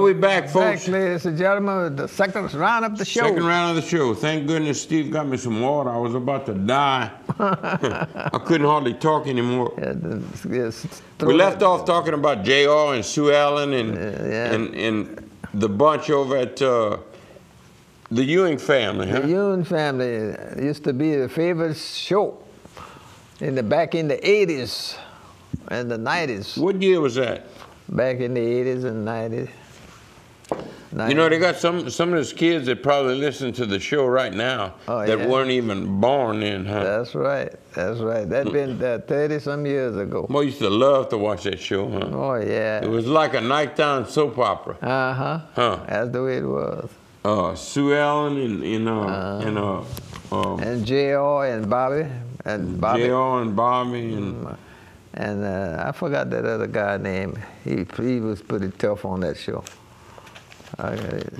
we back, folks. Back, ladies and gentlemen, with the second round of the show. Second round of the show. Thank goodness Steve got me some water. I was about to die. I couldn't hardly talk anymore. We left off talking about J.R. and Sue Ellen and the bunch over at the Ewing family, huh? The Ewing family used to be the favorite show back in the 80s and the 90s. What year was that? Back in the 80s and 90s. You know, they got some of those kids that probably listen to the show right now that weren't even born then, huh? That's right. That's right. That'd been 30-some years ago. Well, I used to love to watch that show, huh? Oh, yeah. It was like a nighttime soap opera. Uh-huh. Huh. That's the way it was. Sue Ellen and J.R. and Bobby. J.R. and Bobby and I forgot that other guy's name. He was pretty tough on that show.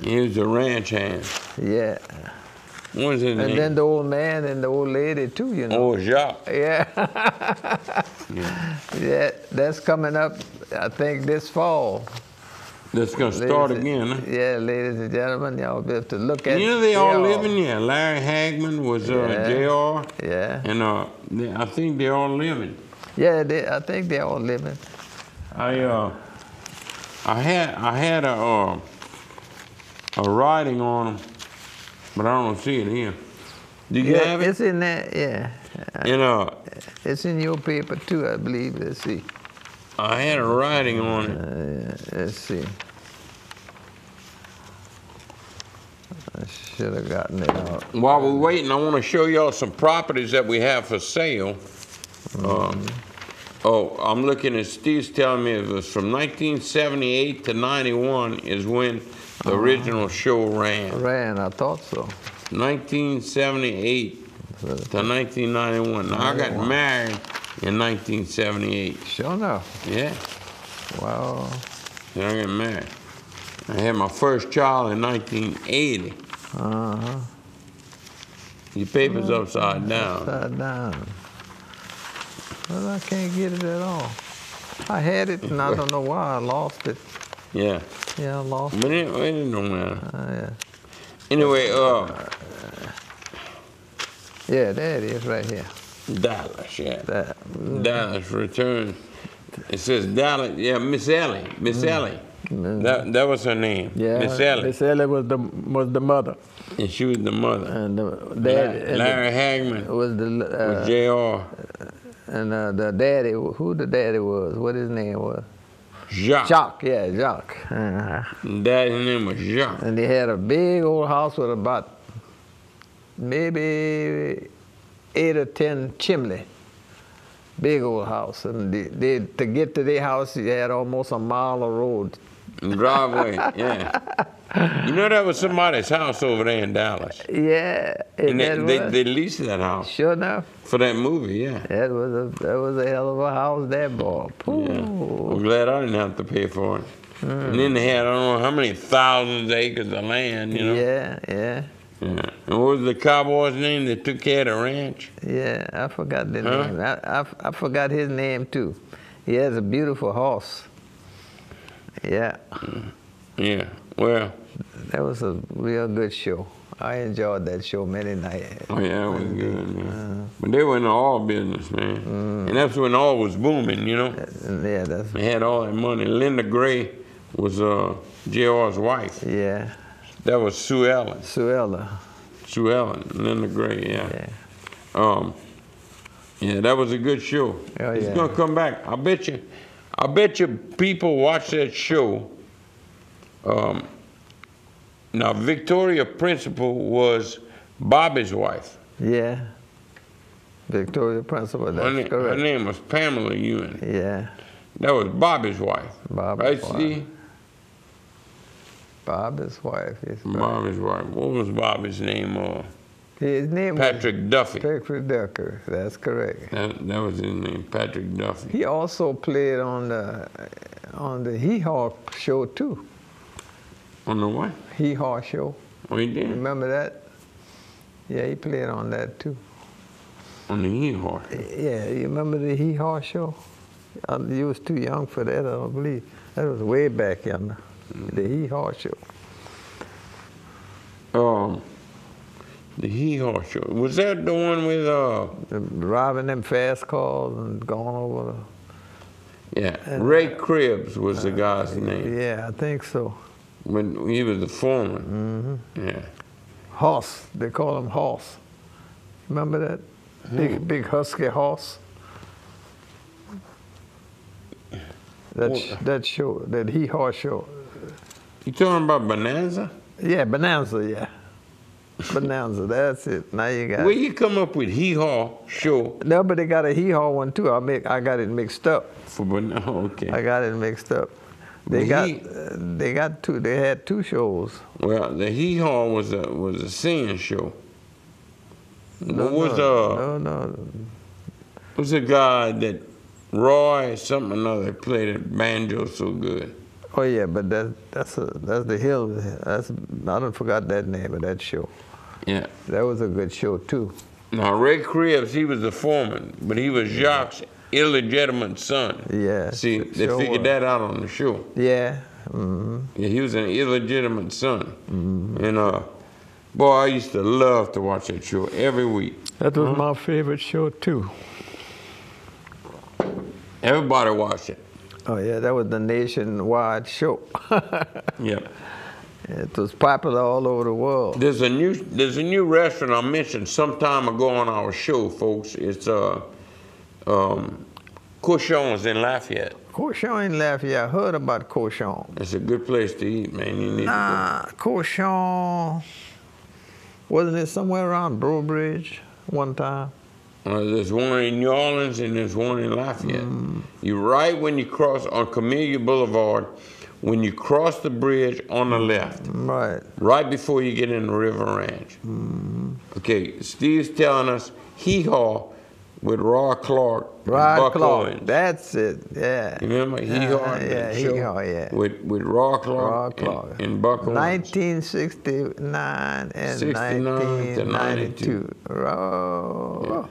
He was a ranch hand. Yeah. What was his name? And then the old man and the old lady too, you know. Oh, Jacques. Yeah. Yeah, that's coming up, I think, this fall. That's going to start again, huh? Yeah, ladies and gentlemen, y'all be able to look at it. You know they all living? Yeah, Larry Hagman was J.R. Yeah. And I think they're all living. Yeah, I think they're all living. I had a writing on them, but I don't see it here. Do you have it? It's in there, yeah. It's in your paper too, I believe. Let's see. I had a writing on it. Let's see. I should have gotten it out. While we're waiting, I want to show y'all some properties that we have for sale. I'm looking at Steve's telling me it was from 1978 to 91 is when the original show ran. I thought so. 1978 to 1991. Now, I got married in 1978. Sure enough. Yeah. Wow. Then I got married. I had my first child in 1980. Uh-huh. Your paper's upside down. Upside down. Well, I can't get it at all. I had it, and I don't know why I lost it. Yeah. Yeah, I lost it. But it don't matter. Yeah. Anyway, yeah, there it is right here. Dallas, yeah. Dallas returned. It says Dallas, yeah, Miss Ellie. Miss Ellie. That was her name. Yeah. Miss Ellie. Miss Ellie was the mother. And she was the mother. And the dad, Larry Hagman was J.R. And the daddy, who the daddy was, what his name was? Jacques. Jacques, yeah, Jacques. Daddy's name was Jacques. And they had a big old house with about maybe 8 or 10 chimney. Big old house. And to get to their house, you had almost a mile of road. Driveway, yeah. You know that was somebody's house over there in Dallas. Yeah. And they leased that house. Sure enough. For that movie, yeah. That was a hell of a house there, boy. Yeah. I'm glad I didn't have to pay for it. And then they had, I don't know how many thousands of acres of land, you know. Yeah. And what was the cowboy's name that took care of the ranch? Yeah, I forgot the name. I forgot his name too. He has a beautiful horse. Yeah. Yeah, well. That was a real good show. I enjoyed that show many nights. Oh yeah, it was good, man. But they were in the oil business, man. And that's when oil was booming, you know. Yeah, they had all that money. Linda Gray was J.R.'s wife. Yeah. That was Sue Ellen. Sue Ellen, Linda Gray, yeah. Yeah, that was a good show. Oh, it's gonna come back. I bet you people watch that show. Now, Victoria Principal was Bobby's wife. Yeah. Victoria Principal, that's correct. Her name was Pamela Ewing. Yeah. That was Bobby's wife. Bobby's wife. Steve? Bobby's wife. Bobby's wife. What was Bobby's name? His name Patrick Duffy. Patrick Duffy, that's correct. That was his name, Patrick Duffy. He also played on the Hee-Haw show too. On the what? Hee-Haw show. Oh, he did? Remember that? Yeah, he played on that too. On the Hee-Haw show? Yeah, you remember the Hee-Haw show? You was too young for that, I don't believe. That was way back yonder. The Hee-Haw Show. The Hee-Haw Show. Was that the one with Driving them fast cars and going over yeah, Ray Cribbs was the guy's name. Yeah, I think so. When he was the foreman. Yeah. Hoss, they call him Hoss. Remember that? Big husky horse. That show, that Hee-Haw Show. You talking about Bonanza? Yeah, Bonanza, yeah. Bonanza, that's it. Now you got Where you come up with Hee-Haw Show? No, but they got a Hee-Haw one too. I got it mixed up. For Bonanza, okay. I got it mixed up. They had two shows. Well, the Hee-Haw was a singing show. No. Was a guy that Roy something or another played the banjo so good. Oh yeah, but that's the Hill. I don't forgot that name of that show. Yeah. That was a good show too. Now Ray Cribbs, he was the foreman, but he was Jacques' illegitimate son. Yeah. See, they figured that out on the show. Yeah. Yeah, he was an illegitimate son. And boy, I used to love to watch that show every week. That was my favorite show too. Everybody watched it. Oh yeah, that was the nationwide show. Yep. It was popular all over the world. There's a new restaurant I mentioned some time ago on our show, folks. It's Cochon's in Lafayette. Cochon in Lafayette. I heard about Cochon. It's a good place to eat, man. You need to go. Cochon. Wasn't it somewhere around Brobridge one time? There's one in New Orleans and there's one in Lafayette. You're right when you cross on Camellia Boulevard, when you cross the bridge on the left. Right. Right before you get in the River Ranch. Okay, Steve's telling us Hee-Haw with Roy Clark and Buck Owens. That's it, yeah. You remember Hee-Haw? Yeah, Hee-Haw, yeah. With Roy Clark, and Buck Owens. 1969 and 69 to 92. Yeah.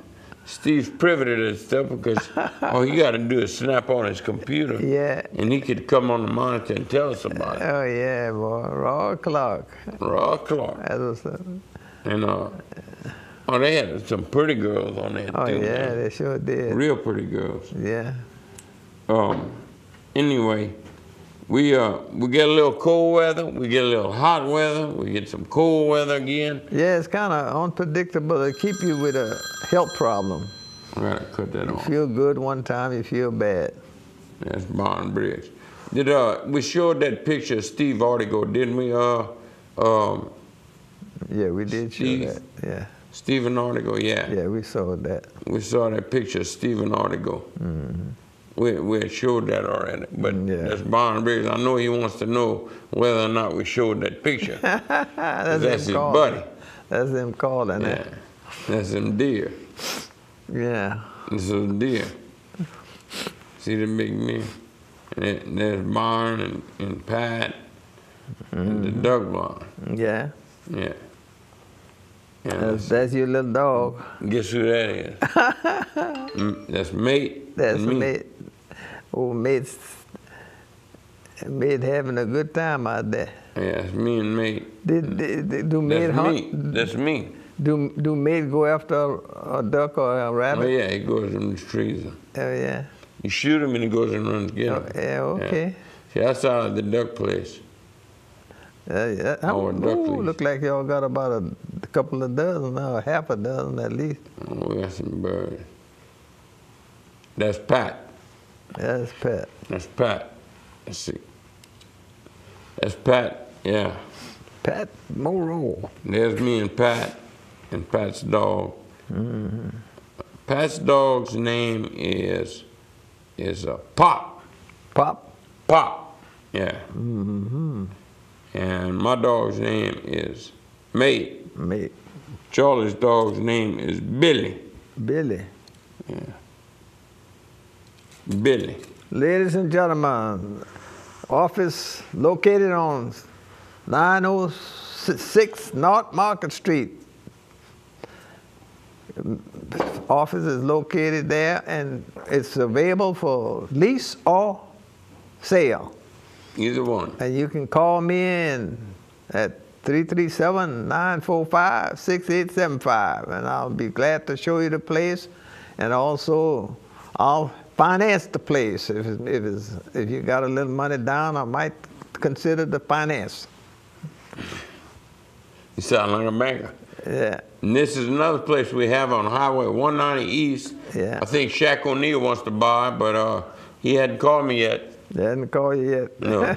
Steve's privy to this stuff because all he got to do is snap on his computer. Yeah. And he could come on the monitor and tell us about it. Oh, yeah, boy. Roy Clark. Roy Clark. That was and, they had some pretty girls on there, too. Oh, yeah, man. they sure did. Real pretty girls. Yeah. Anyway, we get a little cold weather, we get a little hot weather, we get some cold weather again. Yeah, it's kind of unpredictable. It keep you with a health problem. I gotta cut that off. You feel good one time, you feel bad. That's Barn Briggs. We showed that picture of Steve Artigo, didn't we? Yeah, we did show that. Yeah. Stephen Artigo, yeah. Yeah, we saw that. We saw that picture of Stephen Artigo. We had showed that already, but that's Barn Briggs. I know he wants to know whether or not we showed that picture. That's his buddy. That's him calling it. Yeah, that's them deer. Yeah. This is deer. See the big deer? And there's Barn and Pat and the duck barn. Yeah. Yeah. That's your little dog. Guess who that is? That's Mate. That's Mate. Oh, Mate's having a good time out there. Yeah, it's me and Mate. Do Mate hunt? That's me. Do Mate go after a duck or a rabbit? Oh yeah, he goes in the trees. Oh yeah. You shoot him and he goes and runs to get him. Yeah, okay. Yeah. See, that's out of the duck place. Look like y'all got about a couple of dozen now, half a dozen at least. Oh, we got some birds. That's Pat. That's Pat. That's Pat. Let's see. That's Pat, yeah. Pat Morrow. There's me and Pat's dog. Pat's dog's name is Pop. Pop? Pop, yeah. And my dog's name is Mate. Mate. Charlie's dog's name is Billy. Billy. Yeah. Billy. Ladies and gentlemen, office located on 906 North Market Street. Office is located there and it's available for lease or sale. Either one. And you can call me in at 337-945-6875, and I'll be glad to show you the place, and also I'll finance the place. If you got a little money down, I might consider the finance. You sound like a banker. Yeah. And this is another place we have on Highway 190 East. Yeah. I think Shaq O'Neal wants to buy, but he hadn't called me yet. They hadn't called you yet. No.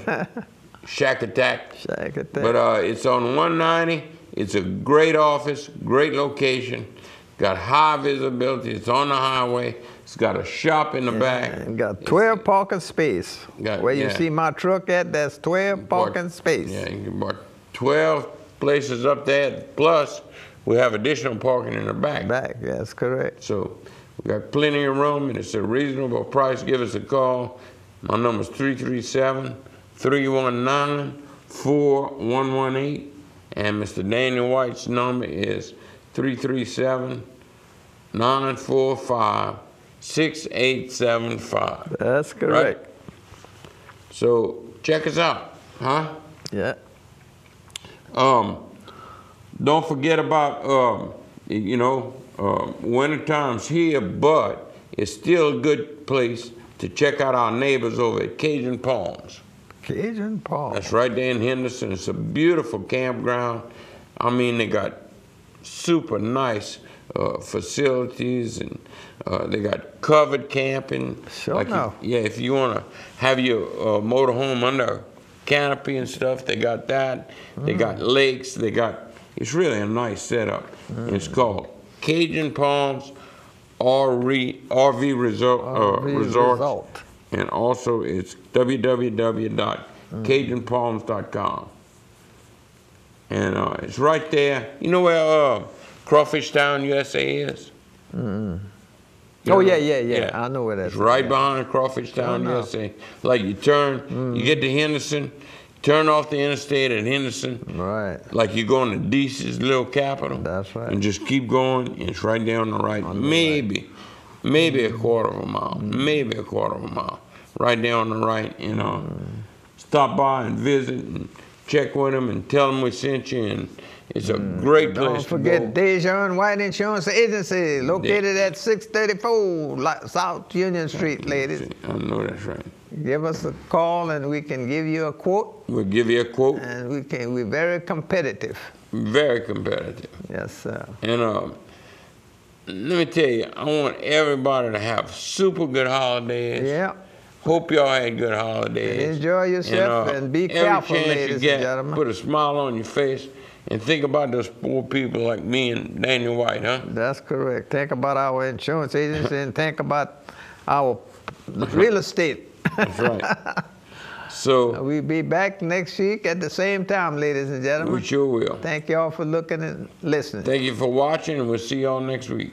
Shack Attack. Shack Attack. But it's on 190. It's a great office, great location. Got high visibility. It's on the highway. It's got a shop in the back. And got 12 parking space. Where you see my truck at, that's 12 parking space. Yeah, you can park 12 places up there. Plus, we have additional parking in the back. That's correct. So we got plenty of room, and it's a reasonable price. Give us a call. My number is 337-319-4118. And Mr. Daniel White's number is 337-945-6875. That's correct. Right? So check us out, huh? Yeah. Don't forget about, winter time's here, but it's still a good place to check out our neighbors over at Cajun Palms. Cajun Palms. That's right there in Henderson. It's a beautiful campground. I mean, they got super nice facilities, and they got covered camping. Sure enough. If you want to have your motorhome under canopy and stuff, they got that. They got lakes. It's really a nice setup. It's called Cajun Palms RV Resort. And also it's www.cajunpalms.com. And it's right there. You know where Crawfish Town, USA is? Yeah. I know where that is. It's right behind Crawfish Town, USA. Like you turn, you get to Henderson, turn off the interstate at Henderson. Right. Like you're going to DC's little capital. That's right. And just keep going, and it's right there on the right. Maybe a quarter of a mile. Maybe a quarter of a mile. Right there on the right, Stop by and visit and check with them and tell them we sent you. And it's a great place to go. Don't forget Shawndejean White Insurance Agency, located at 634 South Union Street, ladies. I know that's right. Give us a call and we can give you a quote. We'll give you a quote. And we're very competitive. Very competitive. Yes, sir. And let me tell you, I want everybody to have super good holidays. Yeah. Hope y'all had good holidays. And enjoy yourself and be careful, ladies and gentlemen. Put a smile on your face and think about those poor people like me and Daniel White, huh? That's correct. Think about our insurance agency and think about our real estate. That's right. So we'll be back next week at the same time, ladies and gentlemen. We sure will. Thank you all for looking and listening. Thank you for watching, and we'll see y'all next week.